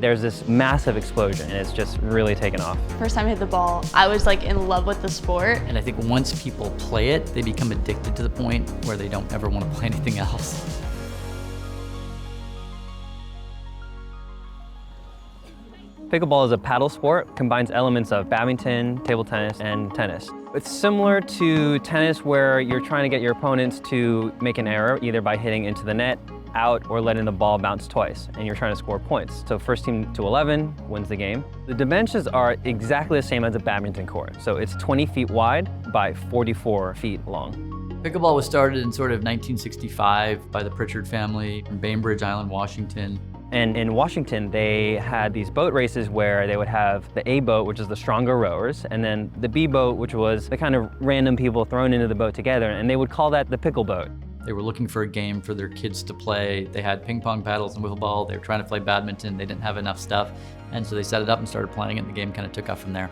there's this massive explosion and it's just really taken off. First time I hit the ball, I was like in love with the sport. And I think once people play it, they become addicted to the point where they don't ever want to play anything else. Pickleball is a paddle sport, combines elements of badminton, table tennis, and tennis. It's similar to tennis where you're trying to get your opponents to make an error, either by hitting into the net, out, or letting the ball bounce twice, and you're trying to score points. So first team to 11 wins the game. The dimensions are exactly the same as a badminton court. So it's 20 feet wide by 44 feet long. Pickleball was started in sort of 1965 by the Pritchard family in Bainbridge Island, Washington. And in Washington, they had these boat races where they would have the A boat, which is the stronger rowers, and then the B boat, which was the kind of random people thrown into the boat together, and they would call that the pickle boat. They were looking for a game for their kids to play. They had ping pong paddles and wiffle ball. They were trying to play badminton. They didn't have enough stuff, and so they set it up and started playing it, and the game kind of took off from there.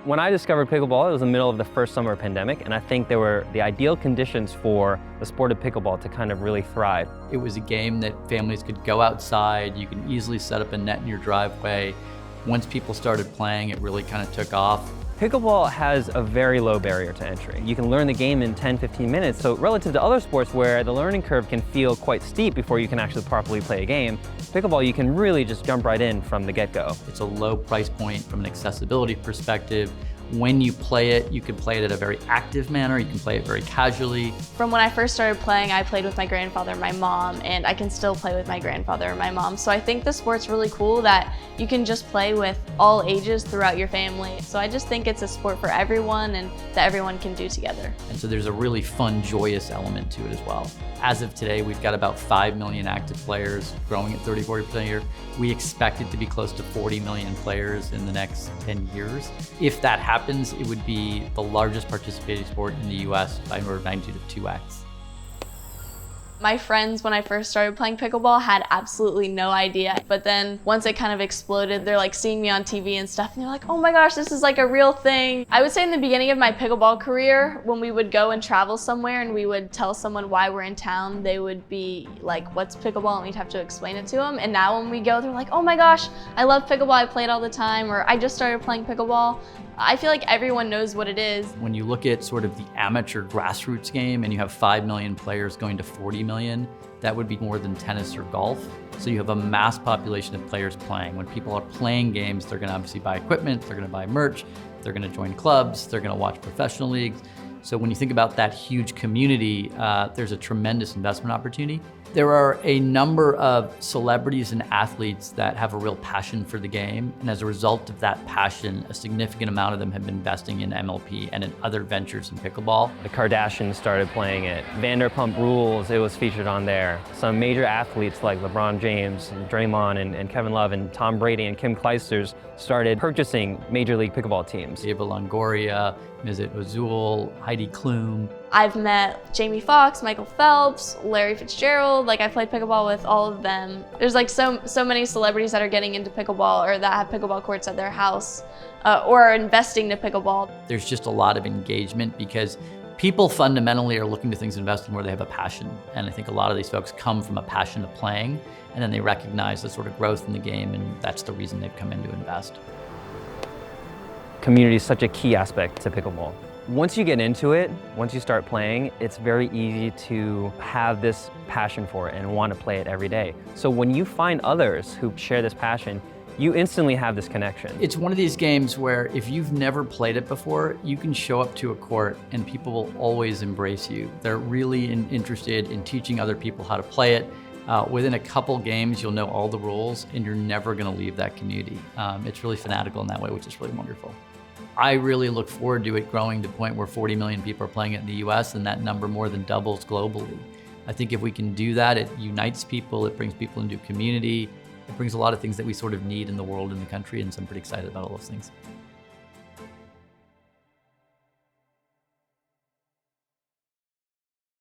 When I discovered pickleball, it was in the middle of the first summer pandemic, and I think there were the ideal conditions for the sport of pickleball to kind of really thrive. It was a game that families could go outside. You can easily set up a net in your driveway. Once people started playing, it really kind of took off. Pickleball has a very low barrier to entry. You can learn the game in 10-15 minutes, so relative to other sports where the learning curve can feel quite steep before you can actually properly play a game, pickleball you can really just jump right in from the get-go. It's a low price point from an accessibility perspective. When you play it, you can play it in a very active manner, you can play it very casually. From when I first started playing, I played with my grandfather and my mom, and I can still play with my grandfather and my mom. So I think the sport's really cool that you can just play with all ages throughout your family. So I just think it's a sport for everyone and that everyone can do together. And so there's a really fun, joyous element to it as well. As of today, we've got about 5 million active players, growing at 30-40% a year. We expect it to be close to 40 million players in the next 10 years. If that happens, it would be the largest participating sport in the US by an order of magnitude of 2x. My friends, when I first started playing pickleball, had absolutely no idea. But then once it kind of exploded, they're like seeing me on TV and stuff, and they're like, oh my gosh, this is like a real thing. I would say in the beginning of my pickleball career, when we would go and travel somewhere and we would tell someone why we're in town, they would be like, what's pickleball? And we'd have to explain it to them. And now when we go, they're like, oh my gosh, I love pickleball, I play it all the time, or I just started playing pickleball. I feel like everyone knows what it is. When you look at sort of the amateur grassroots game and you have 5 million players going to 40 million, that would be more than tennis or golf. So you have a mass population of players playing. When people are playing games, they're gonna obviously buy equipment, they're gonna buy merch, they're gonna join clubs, they're gonna watch professional leagues. So when you think about that huge community, there's a tremendous investment opportunity. There are a number of celebrities and athletes that have a real passion for the game. And as a result of that passion, a significant amount of them have been investing in MLP and in other ventures in pickleball. The Kardashians started playing it. Vanderpump Rules, it was featured on there. Some major athletes like LeBron James, and Draymond, and Kevin Love, and Tom Brady, and Kim Clijsters started purchasing Major League Pickleball teams. Eva Longoria, Mesut Ozil, Heidi Klum. I've met Jamie Foxx, Michael Phelps, Larry Fitzgerald. Like, I played pickleball with all of them. There's like so many celebrities that are getting into pickleball or that have pickleball courts at their house or are investing to pickleball. There's just a lot of engagement because people fundamentally are looking to things to invest in where they have a passion. And I think a lot of these folks come from a passion of playing, and then they recognize the sort of growth in the game, and that's the reason they've come in to invest. Community is such a key aspect to pickleball. Once you get into it, once you start playing, it's very easy to have this passion for it and want to play it every day. So when you find others who share this passion, you instantly have this connection. It's one of these games where if you've never played it before, you can show up to a court and people will always embrace you. They're really interested in teaching other people how to play it. Within a couple games, you'll know all the rules and you're never gonna leave that community. It's really fanatical in that way, which is really wonderful. I really look forward to it growing to the point where 40 million people are playing it in the US and that number more than doubles globally. I think if we can do that, it unites people, it brings people into a community, it brings a lot of things that we sort of need in the world and the country, and so I'm pretty excited about all those things.